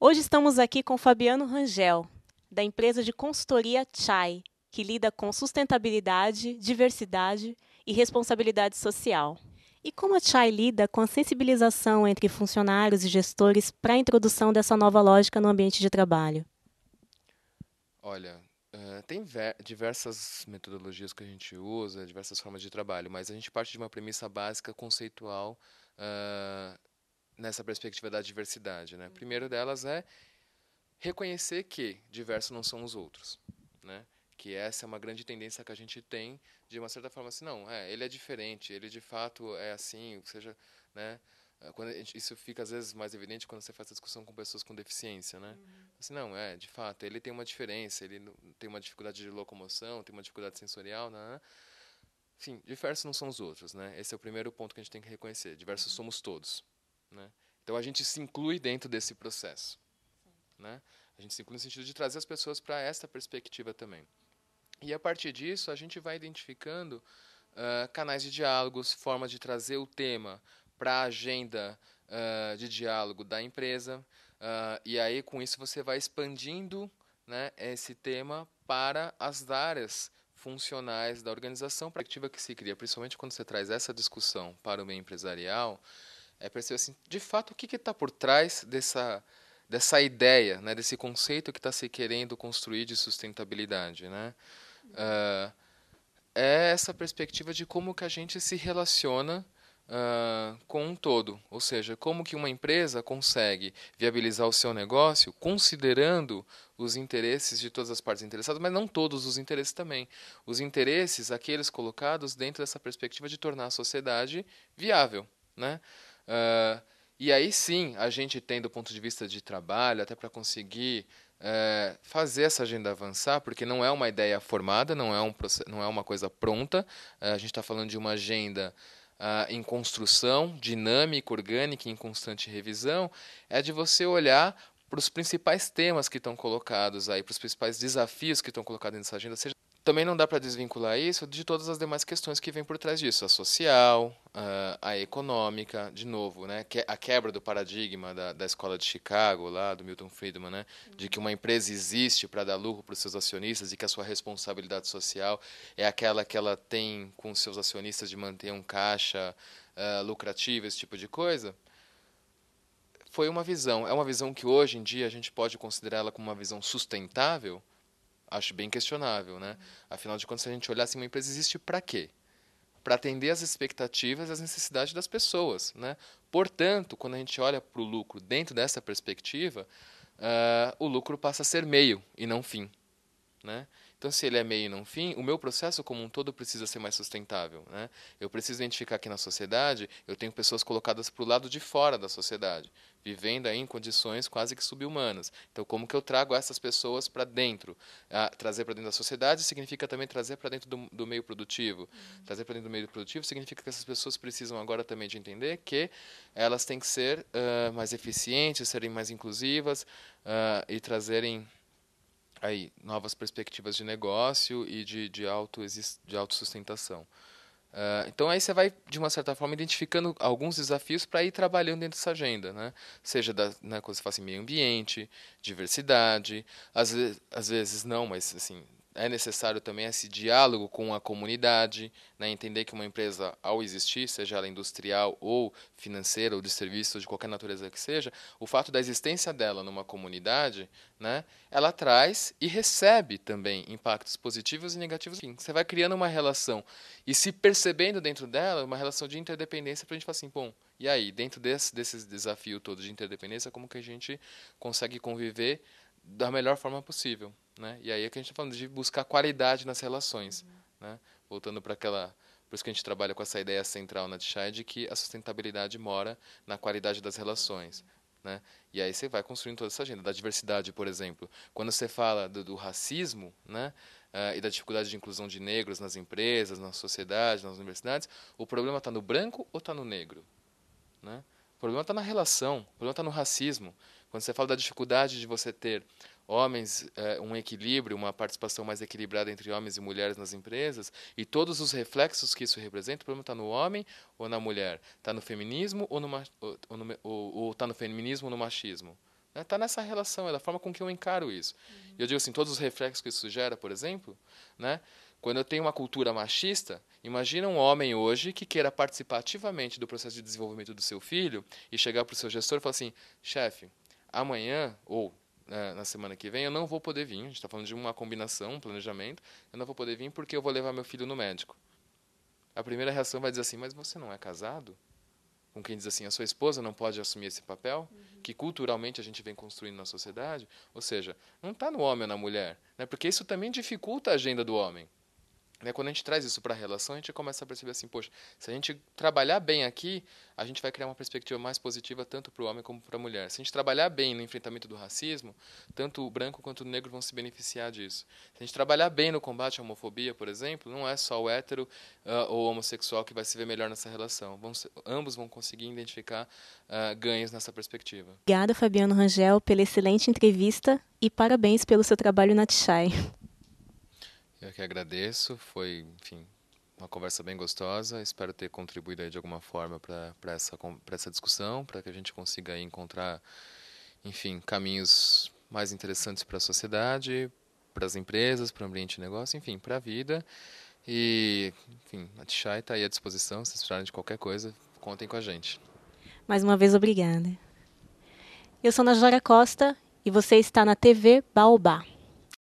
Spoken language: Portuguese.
Hoje estamos aqui com Fabiano Rangel, da empresa de consultoria Chai, que lida com sustentabilidade, diversidade e responsabilidade social. E como a Chai lida com a sensibilização entre funcionários e gestores para a introdução dessa nova lógica no ambiente de trabalho? Olha, tem diversas metodologias que a gente usa, diversas formas de trabalho, mas a gente parte de uma premissa básica conceitual, ah, nessa perspectiva da diversidade, né? Primeiro delas é reconhecer que diversos não são os outros, né? Que essa é uma grande tendência que a gente tem, de uma certa forma, assim, não, ele é diferente, ele de fato é assim, ou seja, né? Isso fica às vezes mais evidente quando você faz essa discussão com pessoas com deficiência, né? Assim, não, de fato, ele tem uma diferença, tem uma dificuldade de locomoção, tem uma dificuldade sensorial, né? Enfim, diversos não são os outros, né? Esse é o primeiro ponto que a gente tem que reconhecer. Diversos somos todos, né? Então a gente se inclui dentro desse processo, né? A gente se inclui no sentido de trazer as pessoas para essa perspectiva também. E a partir disso, a gente vai identificando canais de diálogos, formas de trazer o tema para a agenda de diálogo da empresa. E aí, com isso, você vai expandindo, né, esse tema para as áreas funcionais da organização. A perspectiva que se cria, principalmente quando você traz essa discussão para o meio empresarial, é perceber assim, de fato, o que está por trás dessa ideia, né, desse conceito que está se querendo construir de sustentabilidade, né? Uh, É essa perspectiva de como que a gente se relaciona com um todo, ou seja, como que uma empresa consegue viabilizar o seu negócio considerando os interesses de todas as partes interessadas, mas não todos os interesses também. Os interesses, aqueles colocados dentro dessa perspectiva de tornar a sociedade viável, né? Ah, e aí sim, a gente tem do ponto de vista de trabalho, até para conseguir fazer essa agenda avançar, porque não é uma ideia formada, não é uma coisa pronta. A gente está falando de uma agenda em construção, dinâmica, orgânica, em constante revisão. É de você olhar para os principais temas que estão colocados aí, para os principais desafios que estão colocados nessa agenda, seja também não dá para desvincular isso de todas as demais questões que vêm por trás disso, a social, a econômica, de novo, né, a quebra do paradigma da escola de Chicago, lá do Milton Friedman, né, de que uma empresa existe para dar lucro para os seus acionistas e que a sua responsabilidade social é aquela que ela tem com os seus acionistas de manter um caixa lucrativo, esse tipo de coisa. É uma visão que hoje em dia a gente pode considerar ela como uma visão sustentável. Acho bem questionável, né? Afinal de contas, se a gente olhar assim, uma empresa existe para quê? Para atender às expectativas e às necessidades das pessoas, né? Portanto, quando a gente olha para o lucro dentro dessa perspectiva, o lucro passa a ser meio e não fim, né? Então, se ele é meio e não fim, o meu processo como um todo precisa ser mais sustentável, né? Eu preciso identificar que na sociedade eu tenho pessoas colocadas para o lado de fora da sociedade, vivendo aí em condições quase que subhumanas. Então, como que eu trago essas pessoas para dentro? Trazer para dentro da sociedade significa também trazer para dentro do meio produtivo. Trazer para dentro do meio produtivo significa que essas pessoas precisam agora também de entender que elas têm que ser mais eficientes, serem mais inclusivas e trazerem aí novas perspectivas de negócio e de autossustentação. Então aí você vai, de uma certa forma, identificando alguns desafios para ir trabalhando dentro dessa agenda, né? Seja né, quando você fala assim, meio ambiente, diversidade, às vezes não, mas assim, é necessário também esse diálogo com a comunidade, né? Entender que uma empresa, ao existir, seja ela industrial ou financeira ou de serviço, ou de qualquer natureza que seja, o fato da existência dela numa comunidade, né? Ela traz e recebe também impactos positivos e negativos. Enfim, você vai criando uma relação e se percebendo dentro dela uma relação de interdependência para a gente falar assim, bom, e aí, dentro desse desafio todo de interdependência, como que a gente consegue conviver da melhor forma possível, né? E aí é que a gente está falando de buscar qualidade nas relações, né? Voltando para aquela... Por isso que a gente trabalha com essa ideia central na Tchai de que a sustentabilidade mora na qualidade das relações, né? E aí você vai construindo toda essa agenda da diversidade, por exemplo. Quando você fala do racismo, né, e da dificuldade de inclusão de negros nas empresas, na sociedade, nas universidades, o problema está no branco ou está no negro? Né? O problema está na relação, o problema está no racismo. Quando você fala da dificuldade de você ter homens, um equilíbrio, uma participação mais equilibrada entre homens e mulheres nas empresas, e todos os reflexos que isso representa, o problema está no homem ou na mulher? Está no feminismo ou no, ou está no feminismo ou no machismo? né? Tá nessa relação, é da forma com que eu encaro isso. E eu digo assim, todos os reflexos que isso gera, por exemplo, né? Quando eu tenho uma cultura machista, imagina um homem hoje que queira participar ativamente do processo de desenvolvimento do seu filho e chegar para o seu gestor e falar assim, chefe, amanhã ou na semana que vem eu não vou poder vir, a gente está falando de uma combinação, um planejamento, eu não vou poder vir porque eu vou levar meu filho no médico. A primeira reação vai dizer assim, mas você não é casado? Com quem diz assim, a sua esposa não pode assumir esse papel, que culturalmente a gente vem construindo na sociedade, ou seja, não está no homem ou na mulher, né? Porque isso também dificulta a agenda do homem. Né? Quando a gente traz isso para a relação, a gente começa a perceber assim, poxa, se a gente trabalhar bem aqui, a gente vai criar uma perspectiva mais positiva tanto para o homem como para a mulher. Se a gente trabalhar bem no enfrentamento do racismo, tanto o branco quanto o negro vão se beneficiar disso. Se a gente trabalhar bem no combate à homofobia, por exemplo, não é só o hétero ou homossexual que vai se ver melhor nessa relação. Ambos vão conseguir identificar ganhos nessa perspectiva. Obrigada, Fabiano Rangel, pela excelente entrevista e parabéns pelo seu trabalho na TCHAI. Eu que agradeço, foi, enfim, uma conversa bem gostosa. Espero ter contribuído aí de alguma forma para essa discussão, para que a gente consiga aí encontrar, enfim, caminhos mais interessantes para a sociedade, para as empresas, para o ambiente de negócio, enfim, para a vida. E, enfim, a Tchai está aí à disposição. Se vocês precisarem de qualquer coisa, contem com a gente. Mais uma vez, obrigada. Eu sou Najara Costa e você está na TV Baobá.